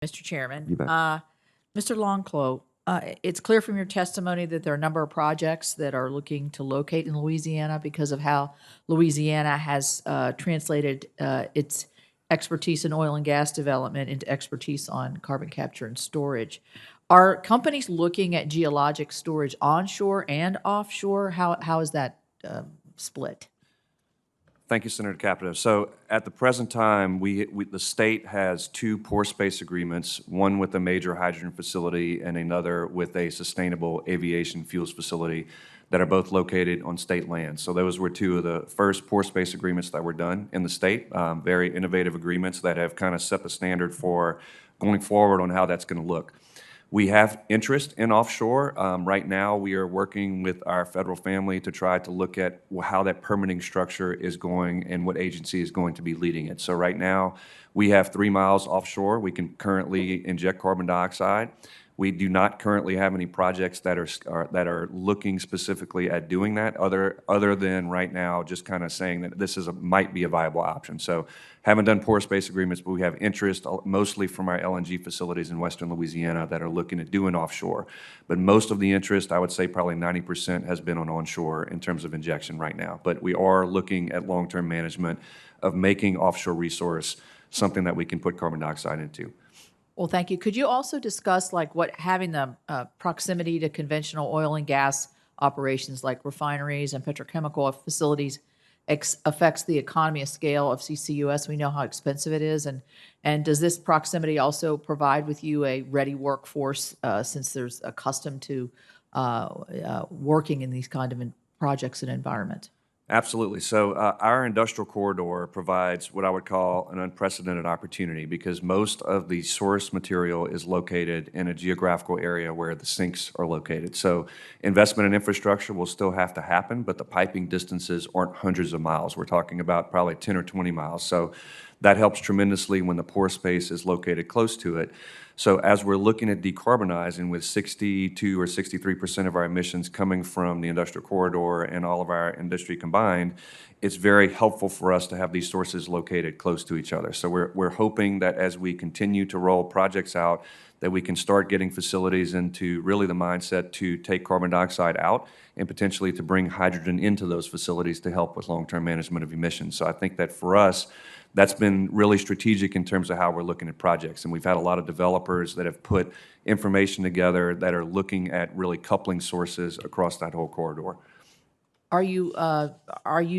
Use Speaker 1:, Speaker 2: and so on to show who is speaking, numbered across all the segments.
Speaker 1: Mr. Chairman.
Speaker 2: You bet.
Speaker 1: Mr. Longclough, it's clear from your testimony that there are a number of projects that are looking to locate in Louisiana because of how Louisiana has translated its expertise in oil and gas development into expertise on carbon capture and storage. Are companies looking at geologic storage onshore and offshore? How is that split?
Speaker 2: Thank you, Senator Capito. So at the present time, the state has two pore space agreements, one with a major hydrogen facility and another with a sustainable aviation fuels facility that are both located on state land. So those were two of the first pore space agreements that were done in the state, very innovative agreements that have kind of set the standard for going forward on how that's going to look. We have interest in offshore. Right now, we are working with our federal family to try to look at how that permitting structure is going and what agency is going to be leading it. So right now, we have 3 miles offshore. We can currently inject carbon dioxide. We do not currently have any projects that are looking specifically at doing that, other than right now just kind of saying that this might be a viable option. So haven't done pore space agreements, but we have interest mostly from our LNG facilities in western Louisiana that are looking at doing offshore. But most of the interest, I would say probably 90%, has been on onshore in terms of injection right now. But we are looking at long-term management of making offshore resource something that we can put carbon dioxide into.
Speaker 1: Well, thank you. Could you also discuss like what having the proximity to conventional oil and gas operations like refineries and petrochemical facilities affects the economy of scale of CCUS? We know how expensive it is. And does this proximity also provide with you a ready workforce since there's accustomed to working in these kind of projects and environment?
Speaker 2: Absolutely. So our industrial corridor provides what I would call an unprecedented opportunity because most of the source material is located in a geographical area where the sinks are located. So investment in infrastructure will still have to happen, but the piping distances aren't hundreds of miles. We're talking about probably 10 or 20 miles. So that helps tremendously when the pore space is located close to it. So as we're looking at decarbonizing with 62 or 63% of our emissions coming from the industrial corridor and all of our industry combined, it's very helpful for us to have these sources located close to each other. So we're hoping that as we continue to roll projects out, that we can start getting facilities into really the mindset to take carbon dioxide out and potentially to bring hydrogen into those facilities to help with long-term management of emissions. So I think that for us, that's been really strategic in terms of how we're looking at projects. And we've had a lot of developers that have put information together that are looking at really coupling sources across that whole corridor.
Speaker 1: Are you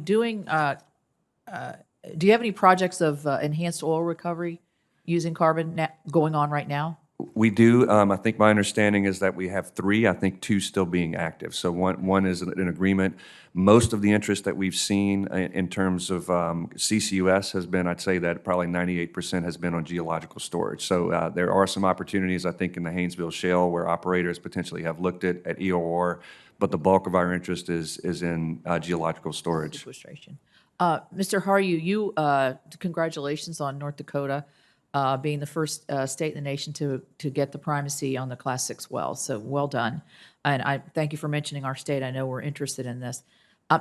Speaker 1: doing, do you have any projects of enhanced oil recovery using carbon going on right now?
Speaker 2: We do. I think my understanding is that we have 3, I think 2 still being active. So one is an agreement. Most of the interest that we've seen in terms of CCUS has been, I'd say that probably 98% has been on geological storage. So there are some opportunities, I think, in the Haynesville Shale where operators potentially have looked at EOR, but the bulk of our interest is in geological storage.
Speaker 1: Sequestration. Mr. Haru, congratulations on North Dakota being the first state in the nation to get the primacy on the Class 6 well. So well done. And I thank you for mentioning our state. I know we're interested in this.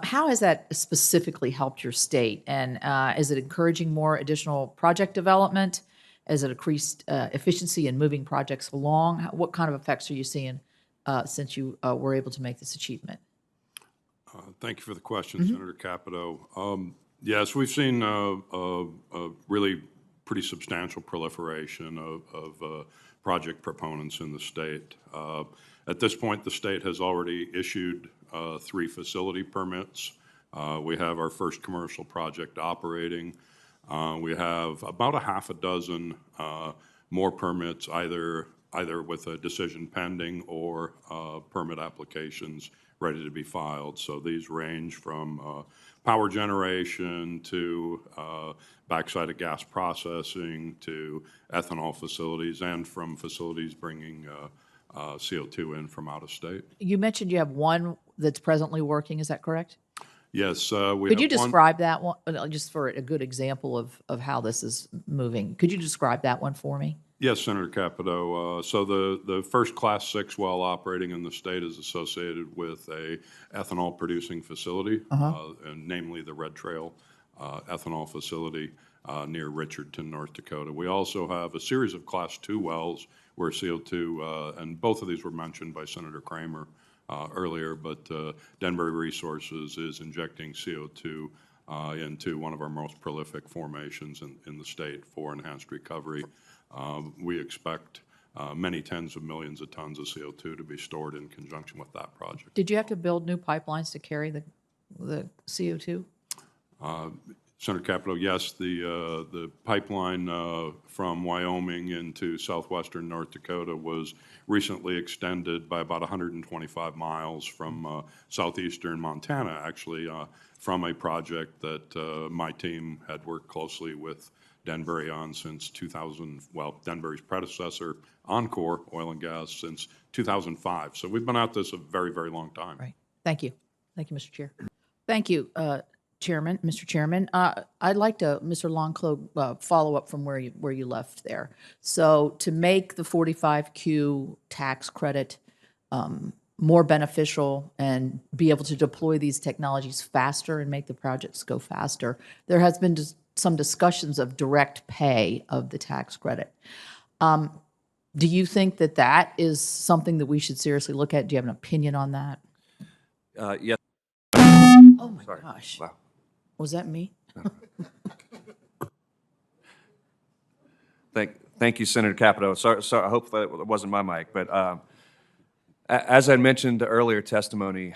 Speaker 1: How has that specifically helped your state? And is it encouraging more additional project development? Is it increased efficiency in moving projects along? What kind of effects are you seeing since you were able to make this achievement?
Speaker 3: Thank you for the question, Senator Capito. Yes, we've seen a really pretty substantial proliferation of project proponents in the state. At this point, the state has already issued 3 facility permits. We have our first commercial project operating. We have about a half a dozen more permits, either with a decision pending or permit applications ready to be filed. So these range from power generation to backside of gas processing to ethanol facilities and from facilities bringing CO2 in from out of state.
Speaker 1: You mentioned you have one that's presently working. Is that correct?
Speaker 3: Yes.
Speaker 1: Could you describe that one, just for a good example of how this is moving? Could you describe that one for me?
Speaker 3: Yes, Senator Capito. So the first Class 6 well operating in the state is associated with a ethanol producing facility, and namely the Red Trail ethanol facility. near Richardson, North Dakota. We also have a series of Class 2 wells where CO2, and both of these were mentioned by Senator Kramer earlier, but Denbury Resources is injecting CO2 into one of our most prolific formations in the state for enhanced recovery. We expect many tens of millions of tons of CO2 to be stored in conjunction with that project.
Speaker 1: Did you have to build new pipelines to carry the CO2?
Speaker 3: Senator Capito, yes, the pipeline from Wyoming into southwestern North Dakota was recently extended by about 125 miles from southeastern Montana, actually, from a project that my team had worked closely with Denbury on since 2000, well, Denbury's predecessor, Encore Oil and Gas, since 2005. So we've been at this a very, very long time.
Speaker 1: Right. Thank you. Thank you, Mr. Chair. Thank you, Mr. Chairman. I'd like to, Mr. Longclough, follow up from where you left there. So to make the 45Q tax credit more beneficial and be able to deploy these technologies faster and make the projects go faster, there has been some discussions of direct pay of the tax credit. Do you think that that is something that we should seriously look at? Do you have an opinion on that?
Speaker 2: Yes.
Speaker 1: Oh my gosh.
Speaker 2: Wow.
Speaker 1: Was that me?
Speaker 2: Thank you, Senator Capito. Sorry, I hope that it wasn't my mic, but as I mentioned earlier testimony,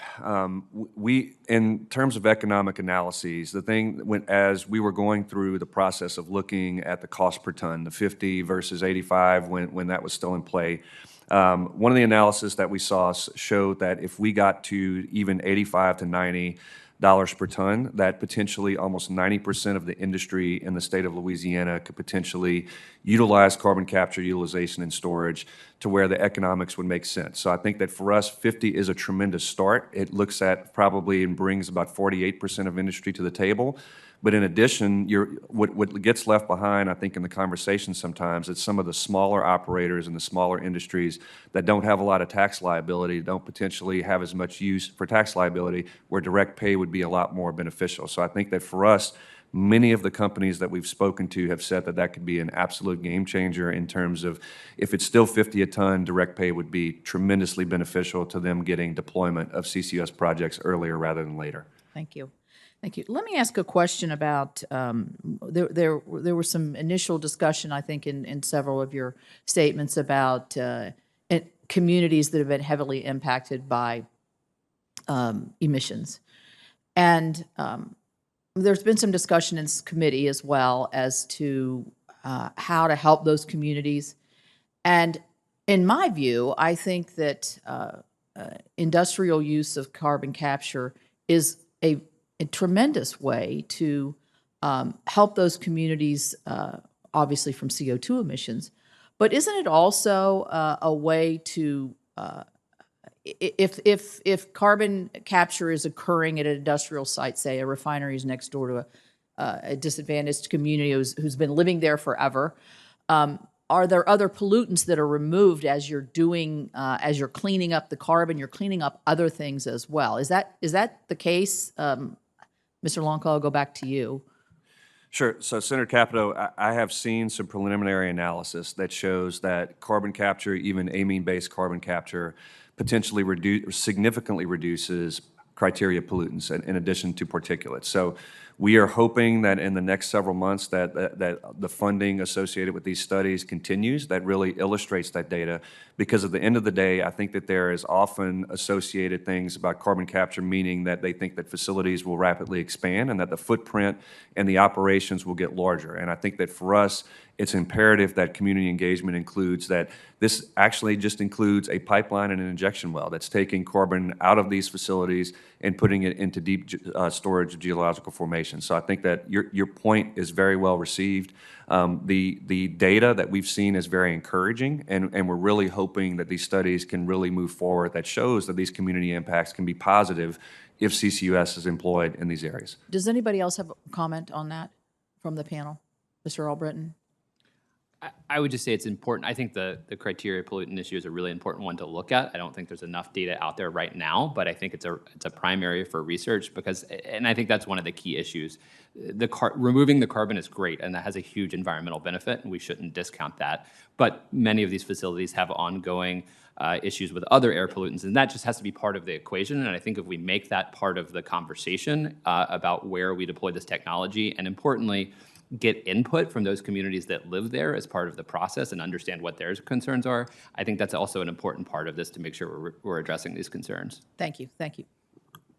Speaker 2: we, in terms of economic analyses, the thing as we were going through the process of looking at the cost per ton, the 50 versus 85 when that was still in play, one of the analysis that we saw showed that if we got to even 85 to 90 dollars per ton, that potentially almost 90% of the industry in the state of Louisiana could potentially utilize carbon capture, utilization, and storage to where the economics would make sense. So I think that for us, 50 is a tremendous start. It looks at probably and brings about 48% of industry to the table. But in addition, what gets left behind, I think, in the conversation sometimes, it's some of the smaller operators and the smaller industries that don't have a lot of tax liability, don't potentially have as much use for tax liability, where direct pay would be a lot more beneficial. So I think that for us, many of the companies that we've spoken to have said that that could be an absolute game changer in terms of if it's still 50 a ton, direct pay would be tremendously beneficial to them getting deployment of CCUS projects earlier rather than later.
Speaker 1: Thank you. Thank you. Let me ask a question about, there was some initial discussion, I think, in several of your statements about communities that have been heavily impacted by emissions. And there's been some discussion in this committee as well as to how to help those communities. And in my view, I think that industrial use of carbon capture is a tremendous way to help those communities, obviously from CO2 emissions. But isn't it also a way to, if carbon capture is occurring at an industrial site, say a refinery is next door to a disadvantaged community who's been living there forever, are there other pollutants that are removed as you're cleaning up the carbon? You're cleaning up other things as well. Is that the case? Mr. Longclaw, I'll go back to you.
Speaker 2: Sure. So, Senator Capito, I have seen some preliminary analysis that shows that carbon capture, even amine-based carbon capture, potentially significantly reduces criteria pollutants in addition to particulates. So we are hoping that in the next several months that the funding associated with these studies continues, that really illustrates that data, because at the end of the day, I think that there is often associated things about carbon capture, meaning that they think that facilities will rapidly expand and that the footprint and the operations will get larger. And I think that for us, it's imperative that community engagement includes that this actually just includes a pipeline and an injection well that's taking carbon out of these facilities and putting it into deep storage of geological formations. So I think that your point is very well received. The data that we've seen is very encouraging, and we're really hoping that these studies can really move forward that shows that these community impacts can be positive if CCUS is employed in these areas.
Speaker 1: Does anybody else have a comment on that from the panel? Mr. Albritton?
Speaker 4: I would just say it's important. I think the criteria pollutant issue is a really important one to look at. I don't think there's enough data out there right now, but I think it's a prime area for research because, and I think that's one of the key issues. Removing the carbon is great, and that has a huge environmental benefit, and we shouldn't discount that. But many of these facilities have ongoing issues with other air pollutants, and that just has to be part of the equation. And I think if we make that part of the conversation about where we deploy this technology, and importantly, get input from those communities that live there as part of the process and understand what their concerns are, I think that's also an important part of this to make sure we're addressing these concerns.
Speaker 1: Thank you. Thank you.